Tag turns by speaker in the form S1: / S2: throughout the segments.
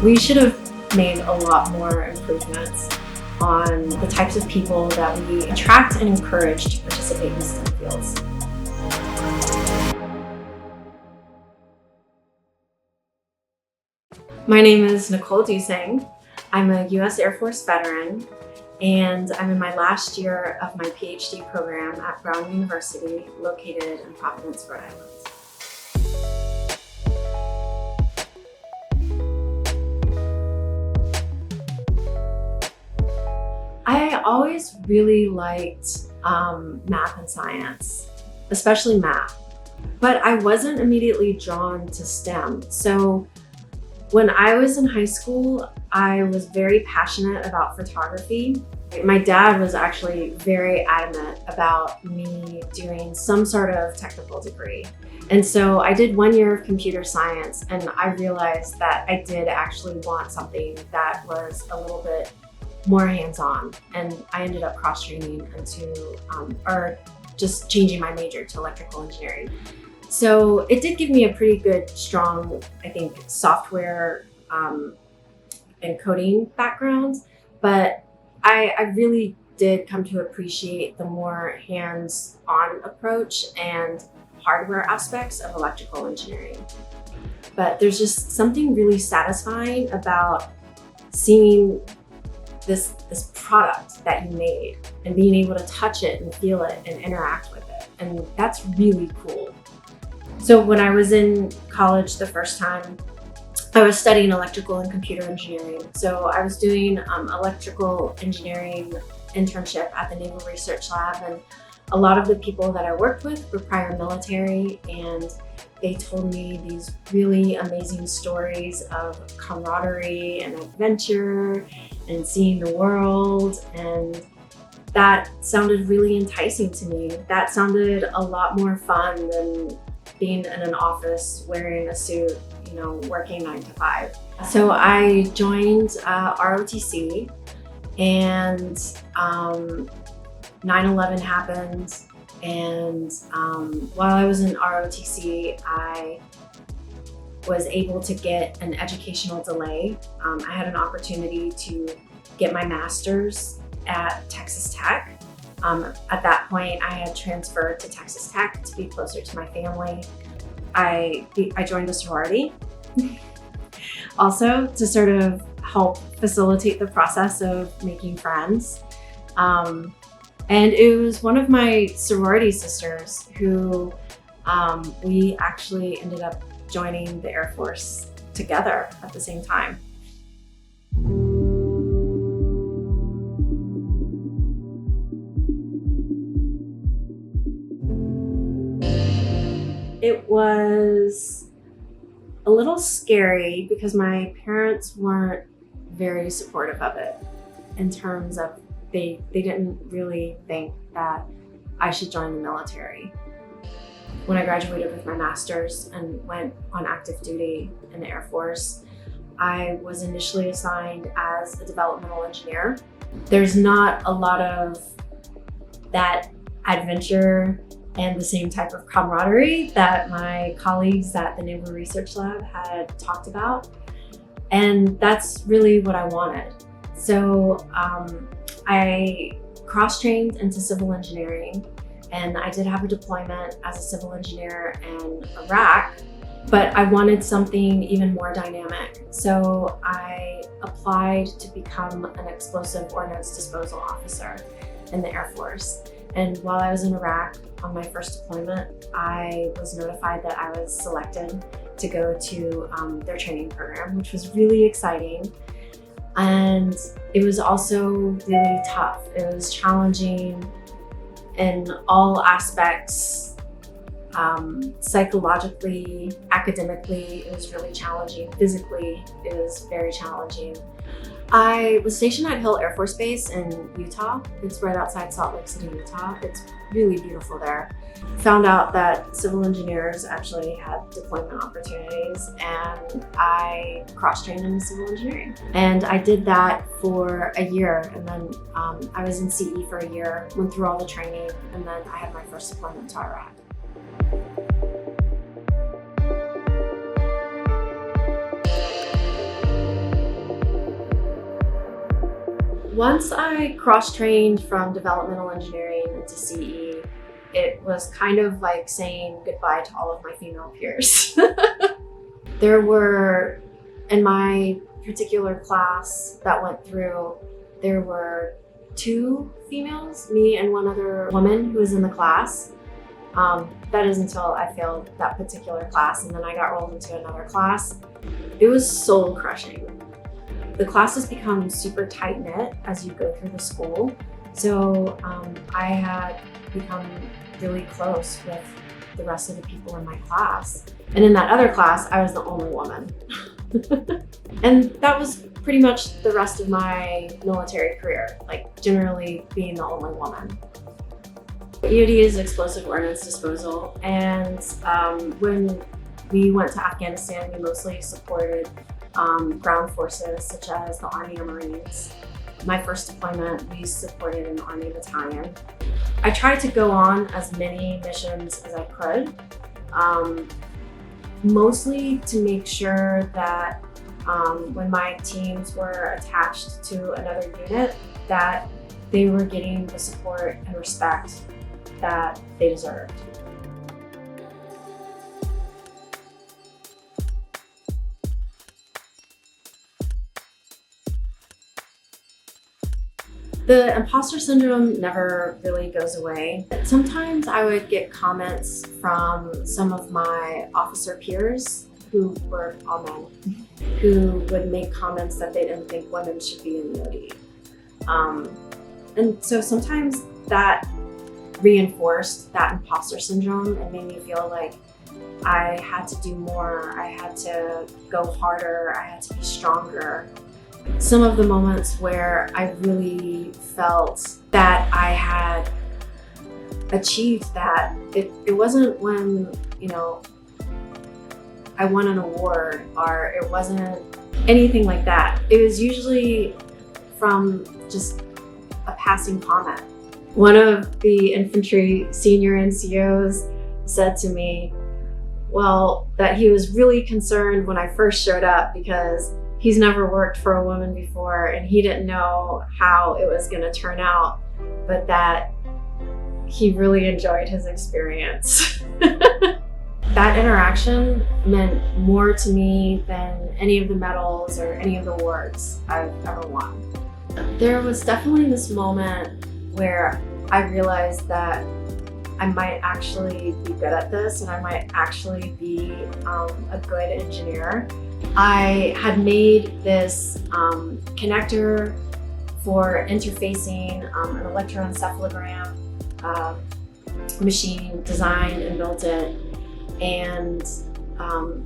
S1: We should have made a lot more improvements on the types of people that we attract and encourage to participate in STEM fields. My name is Nicole Dusang. I'm a U.S. Air Force veteran, and I'm in my last year of my PhD program at Brown University, located in Providence, Rhode Island. I always really liked math and science, especially math, but I wasn't immediately drawn to STEM. So when I was in high school, I was very passionate about photography. My dad was actually very adamant about me doing some sort of technical degree. And so I did 1 year of computer science, and I realized that I did actually want something that was a little bit more hands-on, and I ended up cross-training into, or just changing my major to electrical engineering. So it did give me a pretty good, strong, I think, software and coding background, but I really did come to appreciate the more hands-on approach and hardware aspects of electrical engineering. But there's just something really satisfying about seeing this product that you made and being able to touch it and feel it and interact with it. And that's really cool. So when I was in college the first time, I was studying electrical and computer engineering. So I was doing electrical engineering internship at the Naval Research Lab, and a lot of the people that I worked with were prior military, and they told me these really amazing stories of camaraderie and adventure and seeing the world, and that sounded really enticing to me. That sounded a lot more fun than being in an office wearing a suit, you know, working 9 to 5. So I joined ROTC, and 9/11 happened, and while I was in ROTC, I was able to get an educational delay. I had an opportunity to get my master's at Texas Tech. At that point, I had transferred to Texas Tech to be closer to my family. I joined a sorority also to sort of help facilitate the process of making friends. And it was one of my sorority sisters who we actually ended up joining the Air Force together at the same time. It was a little scary because my parents weren't very supportive of it, in terms of they didn't really think that I should join the military. When I graduated with my master's and went on active duty in the Air Force, I was initially assigned as a developmental engineer. There's not a lot of that adventure and the same type of camaraderie that my colleagues at the Naval Research Lab had talked about. And that's really what I wanted. So I cross-trained into civil engineering, and I did have a deployment as a civil engineer in Iraq, but I wanted something even more dynamic. So I applied to become an explosive ordnance disposal officer in the Air Force. And while I was in Iraq on my first deployment, I was notified that I was selected to go to their training program, which was really exciting. And it was also really tough. It was challenging in all aspects, psychologically, academically, it was really challenging. Physically, it was very challenging. I was stationed at Hill Air Force Base in Utah. It's right outside Salt Lake City, Utah. It's really beautiful there. Found out that civil engineers actually had deployment opportunities, and I cross-trained in civil engineering. And I did that for a year, and then I was in CE for a year, went through all the training, and then I had my first deployment to Iraq. Once I cross-trained from developmental engineering into CE, it was kind of like saying goodbye to all of my female peers. There were, in my particular class that went through, there were 2 females, me and one other woman who was in the class. That is until I failed that particular class, and then I got rolled into another class. It was soul crushing. The classes become super tight-knit as you go through the school. So I had become really close with the rest of the people in my class. And in that other class, I was the only woman. And that was pretty much the rest of my military career, like generally being the only woman. EOD is explosive ordnance disposal, and when we went to Afghanistan, we mostly supported ground forces such as the Army or Marines. My first deployment, we supported an Army battalion. I tried to go on as many missions as I could, mostly to make sure that when my teams were attached to another unit, that they were getting the support and respect that they deserved. The imposter syndrome never really goes away. Sometimes I would get comments from some of my officer peers who were all men, who would make comments that they didn't think women should be in the OD. And so sometimes that reinforced that imposter syndrome and made me feel like I had to do more, I had to go harder, I had to be stronger. Some of the moments where I really felt that I had achieved that, it wasn't when, I won an award, or it wasn't anything like that. It was usually from just a passing comment. One of the infantry senior NCOs said to me, well, that he was really concerned when I first showed up because he's never worked for a woman before and he didn't know how it was going to turn out, but that he really enjoyed his experience. That interaction meant more to me than any of the medals or any of the awards I've ever won. There was definitely this moment where I realized that I might actually be good at this and I might actually be a good engineer. I had made this connector for interfacing an electroencephalogram machine, designed and built it. And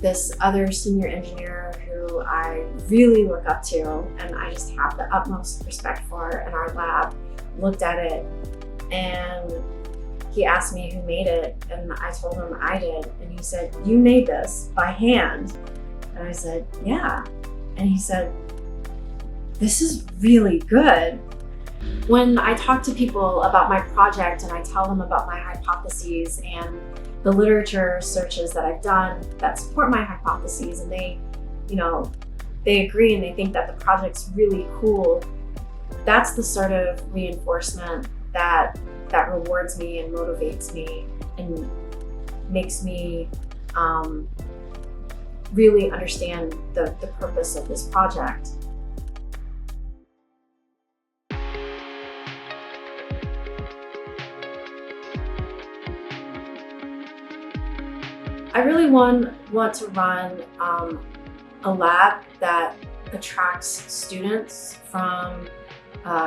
S1: this other senior engineer who I really look up to and I just have the utmost respect for in our lab looked at it and he asked me who made it, and I told him I did, and he said, "You made this by hand?" And I said, "Yeah." And he said, "This is really good." When I talk to people about my project and I tell them about my hypotheses and the literature searches that I've done that support my hypotheses, and they agree and they think that the project's really cool, that's the sort of reinforcement that rewards me and motivates me and makes me really understand the purpose of this project. I really want to run a lab that attracts students from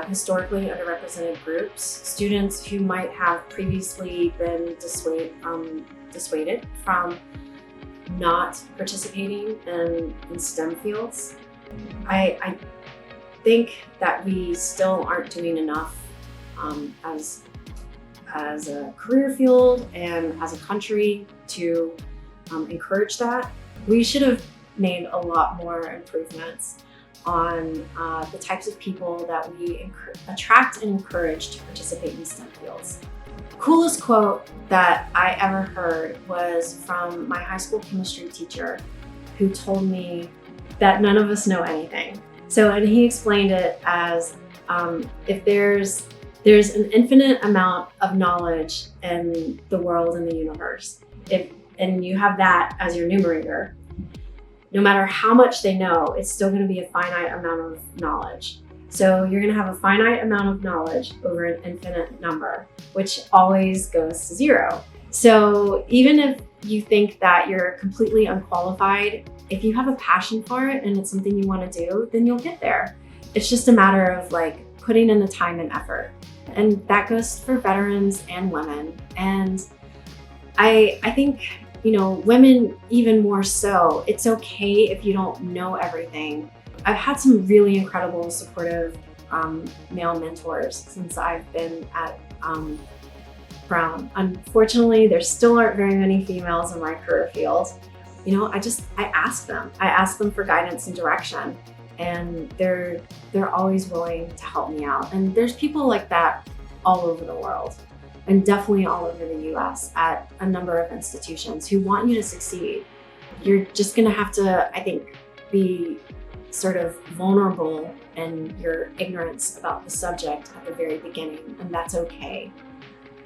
S1: historically underrepresented groups, students who might have previously been dissuaded from not participating in STEM fields. I think that we still aren't doing enough as a career field and as a country to encourage that. We should have made a lot more improvements on the types of people that we attract and encourage to participate in STEM fields. Coolest quote that I ever heard was from my high school chemistry teacher, who told me that none of us know anything. And he explained it as If there's an infinite amount of knowledge in the world and the universe, and you have that as your numerator, no matter how much they know, it's still going to be a finite amount of knowledge. So you're going to have a finite amount of knowledge over an infinite number, which always goes to zero. So even if you think that you're completely unqualified, if you have a passion for it and it's something you want to do, then you'll get there. It's just a matter of like putting in the time and effort. And that goes for veterans and women. And I think, you know, women even more so. It's okay if you don't know everything. I've had some really incredible, supportive male mentors since I've been at Brown. Unfortunately, there still aren't very many females in my career field. You know, I ask them. I ask them for guidance and direction, and they're always willing to help me out. And there's people like that all over the world, and definitely all over the US at a number of institutions who want you to succeed. You're just gonna have to, I think, be sort of vulnerable in your ignorance about the subject at the very beginning, and that's okay.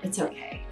S1: It's okay.